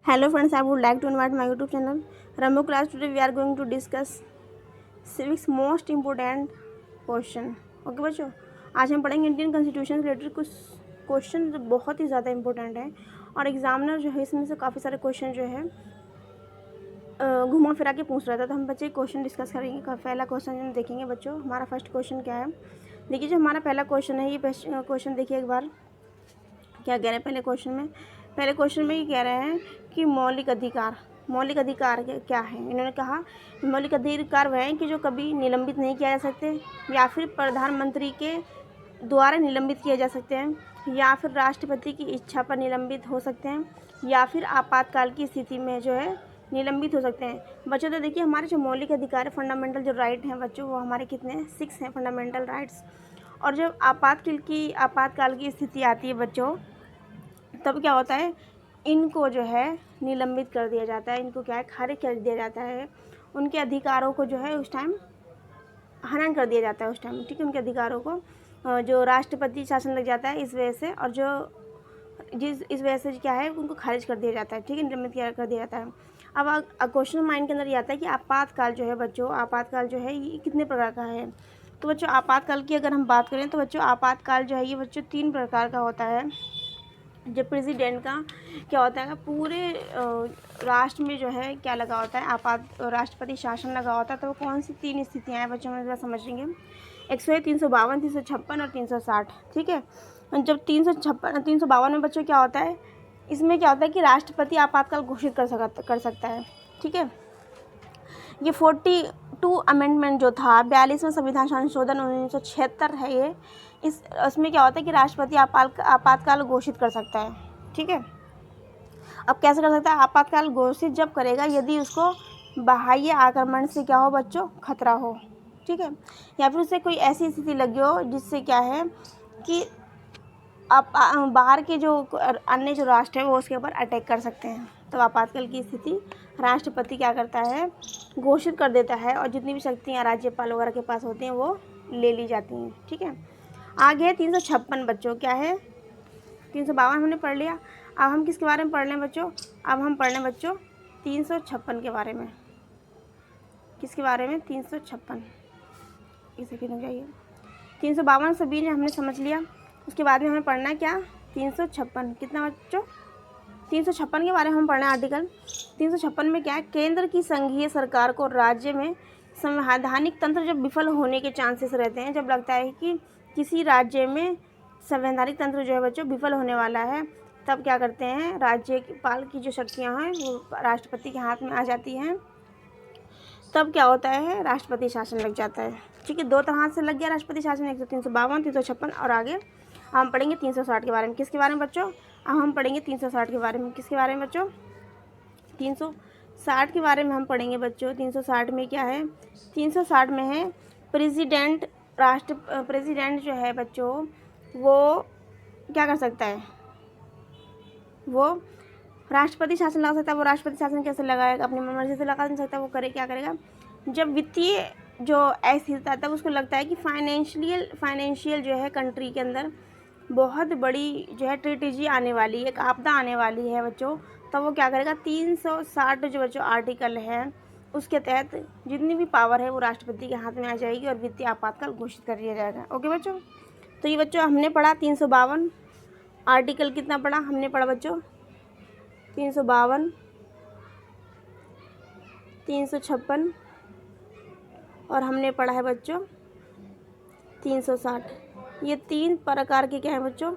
Hello friends, I would like to invite my YouTube channel Rambo class. Today we are going to discuss civics most important question. Okay बच्चों, आज हम पढ़ेंगे Indian constitution से related कुछ question जो बहुत ही ज़्यादा इंपॉर्टेंट है और एग्जामिनर जो है इसमें से काफ़ी सारे क्वेश्चन जो है घुमा फिरा के पूछ रहा था। तो हम बच्चे क्वेश्चन डिस्कस करेंगे। पहला क्वेश्चन हम देखेंगे बच्चों, हमारा फर्स्ट क्वेश्चन क्या है। देखिए जो हमारा पहला क्वेश्चन है, ये क्वेश्चन देखिए एक बार क्या कह रहे हैं। पहले क्वेश्चन में ये कह रहे हैं कि मौलिक अधिकार क्या है। इन्होंने कहा मौलिक अधिकार वह हैं कि जो कभी निलंबित नहीं किया जा सकते, या फिर प्रधानमंत्री के द्वारा निलंबित किए जा सकते हैं, या फिर राष्ट्रपति की इच्छा पर निलंबित हो सकते हैं, या फिर आपातकाल की स्थिति में जो है निलंबित हो सकते हैं। बच्चों तो देखिए हमारे जो मौलिक अधिकार है, फंडामेंटल जो राइट हैं बच्चों, वो हमारे कितने हैं, 6 हैं फंडामेंटल राइट्स। और जब आपातकाल की स्थिति आती है बच्चों, तब क्या होता है, इनको जो है निलंबित कर दिया जाता है, इनको क्या है, खारिज कर दिया जाता है। उनके अधिकारों को जो है उस टाइम हनन कर दिया जाता है उस टाइम, ठीक है। उनके अधिकारों को जो राष्ट्रपति शासन लग जाता है इस वजह से, और इस वजह से क्या है, उनको खारिज कर दिया जाता है, ठीक है, निलंबित कर दिया जाता है। अब क्वेश्चन माइंड के अंदर ये आता है कि आपातकाल जो है बच्चों, आपातकाल जो है ये कितने प्रकार का है। तो बच्चों आपातकाल की अगर हम बात करें तो बच्चों आपातकाल जो है ये बच्चों 3 प्रकार का होता है। जब प्रेसिडेंट का क्या होता है, पूरे राष्ट्र में जो है क्या लगा होता है, राष्ट्रपति शासन लगा होता है। तो वो कौन सी 3 स्थितियाँ हैं बच्चों में समझेंगे। 101, 352, 356 और 360, ठीक है। जब 352 में बच्चों क्या होता है, इसमें क्या होता है कि राष्ट्रपति आपातकाल घोषित कर सकता है, ठीक है। ये 42 अमेंडमेंट जो था, 42वें संविधान संशोधन 1976 है ये। इसमें क्या होता है कि राष्ट्रपति आपातकाल घोषित कर सकता है, ठीक है। अब कैसे कर सकता है, आपातकाल घोषित जब करेगा यदि उसको बाह्य आक्रमण से क्या हो बच्चों, खतरा हो, ठीक है, या फिर उससे कोई ऐसी स्थिति लगी हो जिससे क्या है कि आप बाहर के जो अन्य जो राष्ट्र है वो उसके ऊपर अटैक कर सकते हैं। तो आपातकाल की स्थिति राष्ट्रपति क्या करता है, घोषित कर देता है, और जितनी भी शक्तियाँ राज्यपाल वगैरह के पास होती हैं वो ले ली जाती हैं, ठीक है। आगे 356 बच्चों, क्या है, 352 हमने पढ़ लिया। अब हम किसके बारे में पढ़ लें बच्चों, अब हम पढ़ लें बच्चों 356 के बारे में। किसके बारे में, 356, एक सेकेंड हो जाइए। 352 सभी ने हमने समझ लिया। उसके बाद में हमें पढ़ना है क्या, 356 कितना बच्चों, 356 के बारे में हम पढ़ना है आर्टिकल। 356 में क्या है, केंद्र की संघीय सरकार को राज्य में संवैधानिक तंत्र जब विफल होने के चांसेस रहते हैं, जब लगता है कि किसी राज्य में संवैधानिक तंत्र जो है बच्चों विफल होने वाला है, तब क्या करते हैं, राज्यपाल की जो शक्तियाँ हैं वो राष्ट्रपति के हाथ में आ जाती हैं। तब क्या होता है, राष्ट्रपति शासन लग जाता है, ठीक है। 2 तरह से लग गया राष्ट्रपति शासन, एक 352, 356, और आगे हम पढ़ेंगे 360 के बारे में। किसके बारे में बच्चों, अब हम पढ़ेंगे 360 के बारे में। किसके बारे में बच्चों, 360 के बारे में हम पढ़ेंगे बच्चों। 360 में क्या है, 360 में है प्रेसिडेंट जो है बच्चों, वो क्या कर सकता है, वो राष्ट्रपति शासन लगा सकता है। वो राष्ट्रपति शासन कैसे लगाएगा, अपनी मर्जी से लगा नहीं सकता। वो क्या करेगा, जब वित्तीय जो अस्थिरता तब उसको लगता है कि फाइनेंशियल जो है कंट्री के अंदर बहुत बड़ी जो है ट्रेजेडी आने वाली है, एक आपदा आने वाली है बच्चों, तब वो क्या करेगा, 360 जो बच्चों आर्टिकल है उसके तहत जितनी भी पावर है वो राष्ट्रपति के हाथ में आ जाएगी और वित्तीय आपातकाल घोषित कर दिया जाएगा। ओके बच्चों, तो ये बच्चों हमने पढ़ा 352 आर्टिकल, कितना पढ़ा हमने पढ़ा बच्चों, 352, 356, और हमने पढ़ा है बच्चों 360। ये 3 प्रकार के क्या है बच्चों,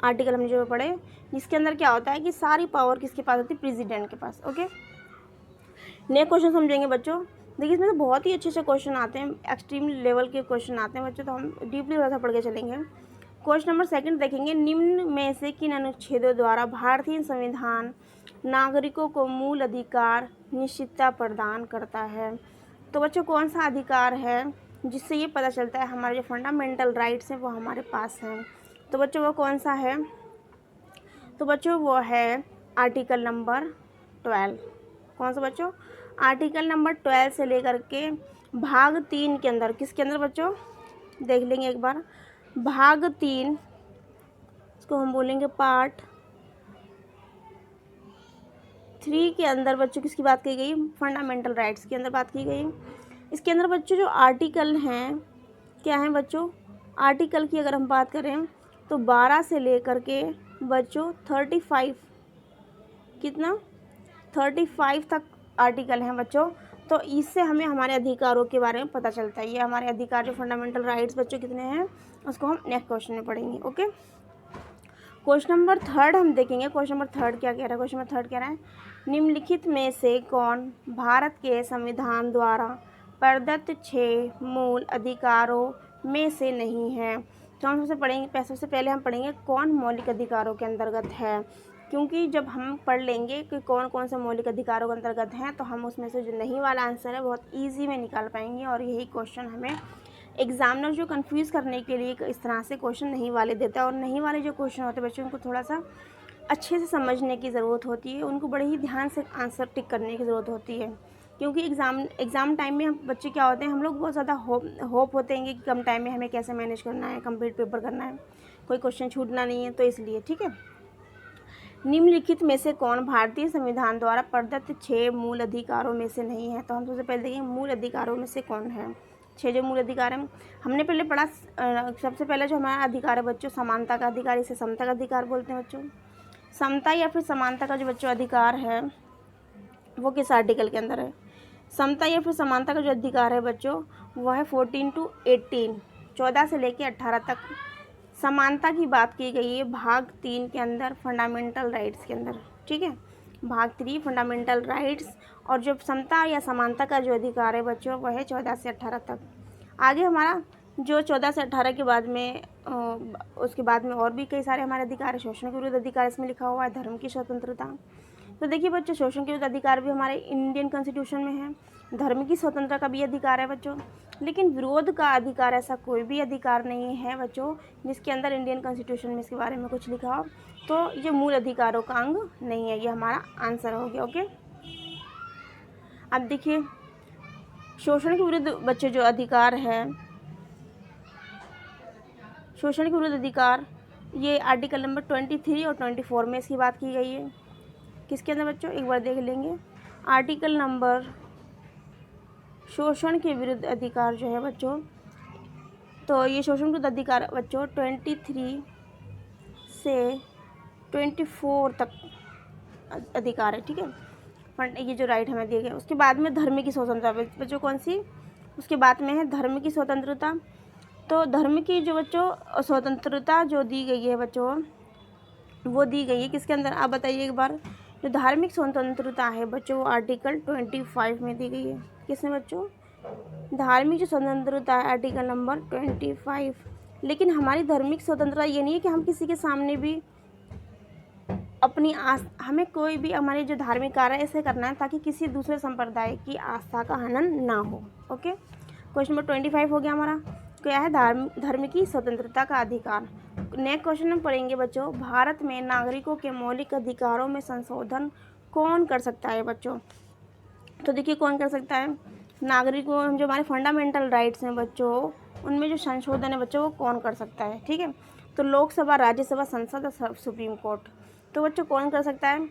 आर्टिकल हमने जो पढ़े, जिसके अंदर क्या होता है कि सारी पावर किसके पास होती है, प्रेसिडेंट के पास। ओके, नेक्स्ट क्वेश्चन समझेंगे बच्चों। देखिए इसमें तो बहुत ही अच्छे क्वेश्चन आते हैं, एक्सट्रीम लेवल के क्वेश्चन आते हैं बच्चों, तो हम डीपली थोड़ा सा पढ़ के चलेंगे। क्वेश्चन नंबर 2 देखेंगे, निम्न में से किन अनुच्छेदों द्वारा भारतीय संविधान नागरिकों को मूल अधिकार निश्चितता प्रदान करता है। तो बच्चों कौन सा अधिकार है जिससे ये पता चलता है हमारे जो फंडामेंटल राइट्स हैं वो हमारे पास हैं। तो बच्चों वो कौन सा है, तो बच्चों वो है आर्टिकल नंबर 12। कौन सा बच्चों, आर्टिकल नंबर 12 से लेकर के भाग 3 के अंदर, किसके अंदर बच्चों, देख लेंगे एक बार। भाग 3, इसको हम बोलेंगे पार्ट 3 के अंदर बच्चों किसकी बात की गई, फंडामेंटल राइट्स के अंदर बात की गई। इसके अंदर बच्चों जो आर्टिकल हैं क्या हैं बच्चों, आर्टिकल की अगर हम बात करें तो 12 से लेकर के बच्चों 35, कितना 35 तक आर्टिकल हैं बच्चों। तो इससे हमें हमारे अधिकारों के बारे में पता चलता है। ये हमारे अधिकार जो फंडामेंटल राइट्स बच्चों कितने हैं उसको हम नेक्स्ट क्वेश्चन में पढ़ेंगे। ओके, क्वेश्चन नंबर 3 हम देखेंगे। क्वेश्चन नंबर 3 क्या कह रहा है, क्वेश्चन नंबर 3 कह रहा है निम्नलिखित में से कौन भारत के संविधान द्वारा प्रदत्त 6 मूल अधिकारों में से नहीं है। तो हम सबसे पहले हम पढ़ेंगे कौन मौलिक अधिकारों के अंतर्गत है, क्योंकि जब हम पढ़ लेंगे कि कौन कौन से मौलिक अधिकारों के अंतर्गत हैं तो हम उसमें से जो नहीं वाला आंसर है बहुत ईजी में निकाल पाएंगे। और यही क्वेश्चन हमें एग्जामिनर जो कंफ्यूज करने के लिए इस तरह से क्वेश्चन नहीं वाले देता है। और नहीं वाले जो क्वेश्चन होते हैं बच्चों उनको थोड़ा सा अच्छे से समझने की ज़रूरत होती है, उनको बड़े ही ध्यान से आंसर टिक करने की ज़रूरत होती है। क्योंकि एग्ज़ाम टाइम में हम बच्चे क्या होते हैं, हम लोग बहुत ज़्यादा होप होते हैं कि कम टाइम में हमें कैसे मैनेज करना है, कंप्लीट पेपर करना है, कोई क्वेश्चन छूटना नहीं है, तो इसलिए ठीक है। निम्नलिखित में से कौन भारतीय संविधान द्वारा प्रदत्त 6 मूल अधिकारों में से नहीं है। तो हम सबसे पहले देखेंगे मूल अधिकारों में से कौन है। 6 जो मूल अधिकार हैं हमने पहले पढ़ा। सबसे पहले जो हमारा अधिकार है बच्चों समानता का अधिकार, इसे समता का अधिकार बोलते हैं बच्चों। समता या फिर समानता का जो बच्चों अधिकार है वो किस आर्टिकल के अंदर है। समता या फिर समानता का जो अधिकार है बच्चों वो है 14 to 18, 14 से लेके 18 तक। समानता की बात की गई है भाग 3 के अंदर फंडामेंटल राइट्स के अंदर, ठीक है, भाग 3 फंडामेंटल राइट्स। और जो समता या समानता का जो अधिकार है बच्चों वह है 14 से 18 तक। आगे हमारा जो 14 से 18 के बाद में उसके बाद में और भी कई सारे हमारे अधिकार है। शोषण के विरुद्ध अधिकार इसमें लिखा हुआ है, धर्म की स्वतंत्रता। तो देखिए बच्चों शोषण के विरुद्ध अधिकार भी हमारे इंडियन कॉन्स्टिट्यूशन में है, धर्म की स्वतंत्रता का भी अधिकार है बच्चों। लेकिन विरोध का अधिकार ऐसा कोई भी अधिकार नहीं है बच्चों जिसके अंदर इंडियन कॉन्स्टिट्यूशन में इसके बारे में कुछ लिखा हो। तो ये मूल अधिकारों का अंग नहीं है, ये हमारा आंसर हो गया। ओके, अब देखिए शोषण के विरुद्ध बच्चे जो अधिकार है, शोषण के विरुद्ध अधिकार, ये आर्टिकल नंबर 23 और 24 में इसकी बात की गई है। किसके अंदर बच्चों एक बार देख लेंगे। आर्टिकल नंबर शोषण के विरुद्ध अधिकार जो है बच्चों, तो ये शोषण के विरुद्ध अधिकार बच्चों 23 से 24 तक अधिकार है, ठीक है। ये जो राइट हमें दिए गए। उसके बाद में धर्म की स्वतंत्रता बच्चों कौन सी, उसके बाद में है धर्म की स्वतंत्रता। तो धर्म की जो बच्चों स्वतंत्रता जो दी गई है बच्चों वो दी गई है किसके अंदर, आप बताइए एक बार। जो धार्मिक स्वतंत्रता है बच्चों वो आर्टिकल 25 में दी गई है। किसमें बच्चों, धार्मिक जो स्वतंत्रता है आर्टिकल नंबर 25। लेकिन हमारी धार्मिक स्वतंत्रता ये नहीं है कि हम किसी के सामने भी अपनी हमें कोई भी हमारे जो धार्मिक कार्य ऐसे करना है ताकि किसी दूसरे संप्रदाय की आस्था का हनन ना हो। ओके, क्वेश्चन नंबर 25 हो गया हमारा। क्या है, धर्म की स्वतंत्रता का अधिकार। नेक्स्ट क्वेश्चन हम पढ़ेंगे बच्चों, भारत में नागरिकों के मौलिक अधिकारों में संशोधन कौन कर सकता है बच्चों। तो देखिए कौन कर सकता है, नागरिकों जो हमारे फंडामेंटल राइट्स हैं बच्चों उनमें जो संशोधन है बच्चों वो कौन कर सकता है, ठीक है। तो लोकसभा, राज्यसभा, संसद और सुप्रीम कोर्ट। तो बच्चों कौन कर सकता है,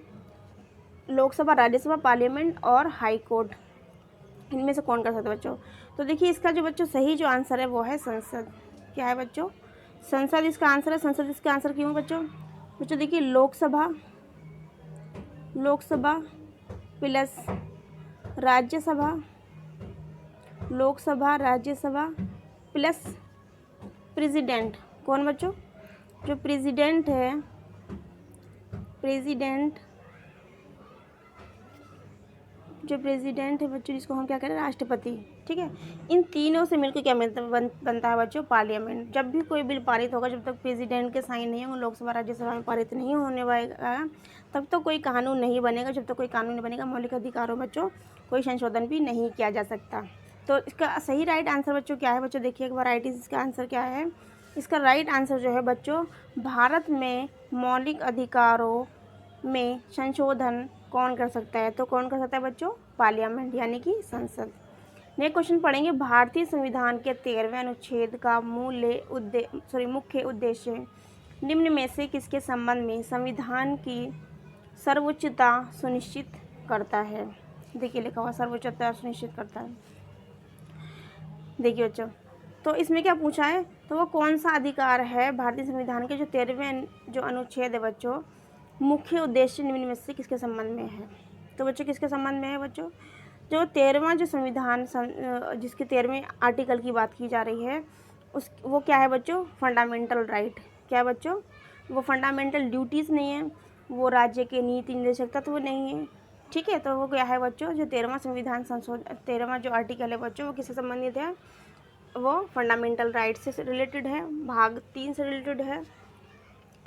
लोकसभा, राज्यसभा, पार्लियामेंट और हाई कोर्ट, इनमें से कौन कर सकता है बच्चों। तो देखिए इसका जो बच्चों सही जो आंसर है वो है संसद। क्या है बच्चों, संसद इसका आंसर है। संसद इसका आंसर क्यों बच्चों, बच्चों देखिए Lok Sabha plus Rajya Sabha, Lok Sabha Rajya Sabha plus president. कौन बच्चों, जो प्रेसिडेंट है, जो प्रेसिडेंट है बच्चों जिसको हम क्या करें राष्ट्रपति, ठीक है। इन तीनों से मिलकर क्या बनता है बच्चों, पार्लियामेंट। जब भी कोई बिल पारित होगा जब तक प्रेसिडेंट के साइन नहीं होंगे, लोकसभा राज्यसभा में पारित नहीं होने वाला तब तक कोई कानून नहीं बनेगा। जब तक कोई कानून नहीं बनेगा मौलिक अधिकारों बच्चों कोई संशोधन भी नहीं किया जा सकता। तो इसका सही राइट आंसर बच्चों क्या है बच्चों, देखिए एक बार राइट इसका आंसर क्या है। इसका राइट आंसर जो है बच्चों, भारत में मौलिक अधिकारों में संशोधन कौन कर सकता है। तो कौन कर सकता है बच्चों, पार्लियामेंट यानी कि संसद। नेक्स्ट क्वेश्चन पढ़ेंगे, भारतीय संविधान के 13वें अनुच्छेद का मुख्य उद्देश्य निम्न में से किसके संबंध में संविधान की सर्वोच्चता सुनिश्चित करता है। देखिए लिखा हुआ सर्वोच्चता सुनिश्चित करता है। देखिए बच्चों, तो इसमें क्या पूछा है, तो वो कौन सा अधिकार है भारतीय संविधान के जो 13वें जो अनुच्छेद है बच्चों, मुख्य उद्देश्य निम्न में से किसके संबंध में है। तो बच्चों किसके संबंध में है बच्चों, जो 13वां जो संविधान जिसके 13वें आर्टिकल की बात की जा रही है उस वो क्या है बच्चों, फंडामेंटल राइट। क्या है बच्चों, वो फंडामेंटल ड्यूटीज़ नहीं है, वो राज्य के नीति निर्देशक तत्व नहीं है। ठीक है, तो वो क्या है बच्चों, जो 13वां संविधान संशोधन 13वां जो आर्टिकल है बच्चों, वो किससे संबंधित है, वो फंडामेंटल राइट से रिलेटेड है, भाग 3 से रिलेटेड है।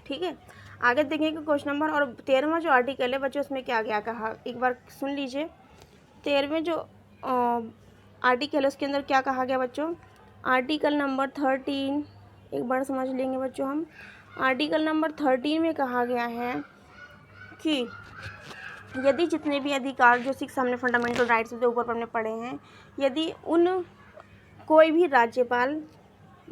ठीक है, आगे देखेंगे क्वेश्चन नंबर, और 13वां जो आर्टिकल है बच्चों उसमें क्या क्या कहा, एक बार सुन लीजिए। 13वें जो आर्टिकल है उसके अंदर क्या कहा गया बच्चों, आर्टिकल नंबर 13 एक बार समझ लेंगे बच्चों हम। आर्टिकल नंबर 13 में कहा गया है कि यदि जितने भी अधिकार जो सिक्स हमने फंडामेंटल राइट्स के ऊपर हमने पढ़े हैं, यदि उन कोई भी राज्यपाल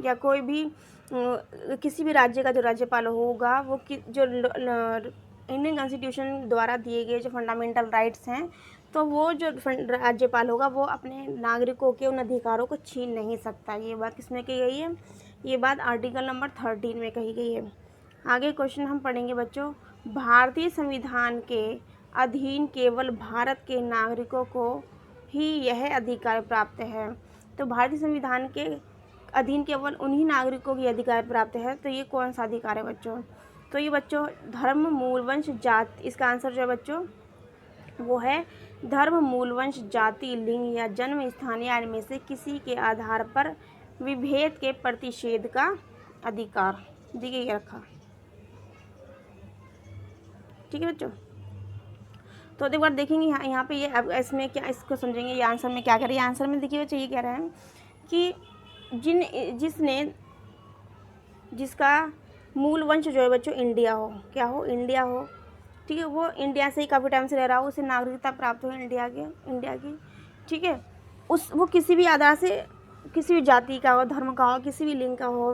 या कोई भी किसी भी राज्य का जो राज्यपाल होगा वो जो इंडियन कॉन्स्टिट्यूशन द्वारा दिए गए जो फंडामेंटल राइट्स हैं, तो वो जो राज्यपाल होगा वो अपने नागरिकों के उन अधिकारों को छीन नहीं सकता। ये बात किसमें कही गई है, ये बात आर्टिकल नंबर 13 में कही गई है। आगे क्वेश्चन हम पढ़ेंगे बच्चों, भारतीय संविधान के अधीन केवल भारत के नागरिकों को ही यह अधिकार प्राप्त है। तो भारतीय संविधान के अधीन केवल उन्हीं नागरिकों की अधिकार प्राप्त है, तो ये कौन सा अधिकार है बच्चों, तो ये बच्चों धर्म मूल वंश जाति, इसका आंसर जो है बच्चों वो है धर्म मूल वंश जाति लिंग या जन्म स्थान या इनमें से किसी के आधार पर विभेद के प्रतिषेध का अधिकार। देखिए ये रखा। ठीक है बच्चों, तो एक बार देखेंगे यहाँ पे ये अब इसमें क्या, इसको समझेंगे ये आंसर में क्या कह रही है। आंसर में देखिए बच्चों ये कह रहे हैं कि जिसका मूल वंश जो है बच्चों इंडिया हो, क्या हो, इंडिया हो। ठीक है, वो इंडिया से ही काफ़ी टाइम से रह रहा हो, उसे नागरिकता प्राप्त हो इंडिया की। ठीक है, वो किसी भी आधार से, किसी भी जाति का हो, धर्म का हो, किसी भी लिंग का हो,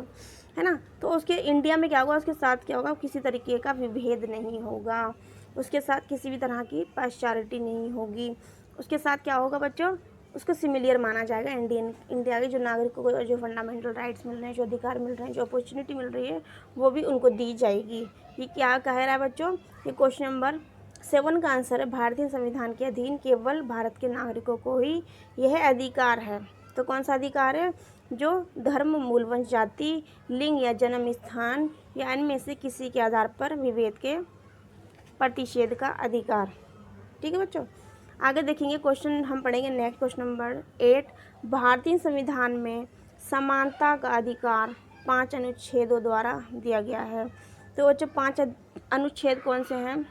है ना, तो उसके इंडिया में क्या होगा, उसके साथ क्या होगा, किसी तरीके का विभेद नहीं होगा, उसके साथ किसी भी तरह की पार्शियलिटी नहीं होगी, उसके साथ क्या होगा बच्चों, उसको सिमिलियर माना जाएगा। इंडिया के जो नागरिकों को जो फंडामेंटल राइट्स मिल रहे हैं, जो अधिकार मिल रहे हैं, जो अपॉर्चुनिटी मिल रही है, वो भी उनको दी जाएगी। ये क्या कह रहा है बच्चों, ये क्वेश्चन नंबर 7 का आंसर है, भारतीय संविधान के अधीन केवल भारत के नागरिकों को ही यह अधिकार है। तो कौन सा अधिकार है, जो धर्म मूल वंश जाति लिंग या जन्म स्थान या इनमें से किसी के आधार पर विभेद के प्रतिषेध का अधिकार। ठीक है बच्चों, आगे देखेंगे क्वेश्चन हम पढ़ेंगे नेक्स्ट क्वेश्चन नंबर 8। भारतीय संविधान में समानता का अधिकार 5 अनुच्छेदों द्वारा दिया गया है। तो बच्चों 5 अनुच्छेद कौन से हैं,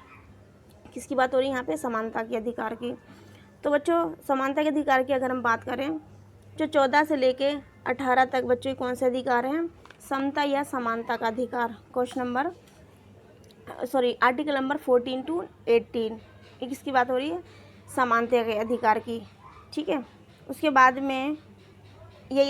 किसकी बात हो रही है यहाँ पे, समानता के अधिकार की। तो बच्चों समानता के अधिकार की अगर हम बात करें, जो 14 से लेके 18 तक बच्चों कौन से अधिकार हैं, समता या समानता का अधिकार। आर्टिकल नंबर 14 to 18 ये किसकी बात हो रही है, समानता के अधिकार की। ठीक है, उसके बाद में ये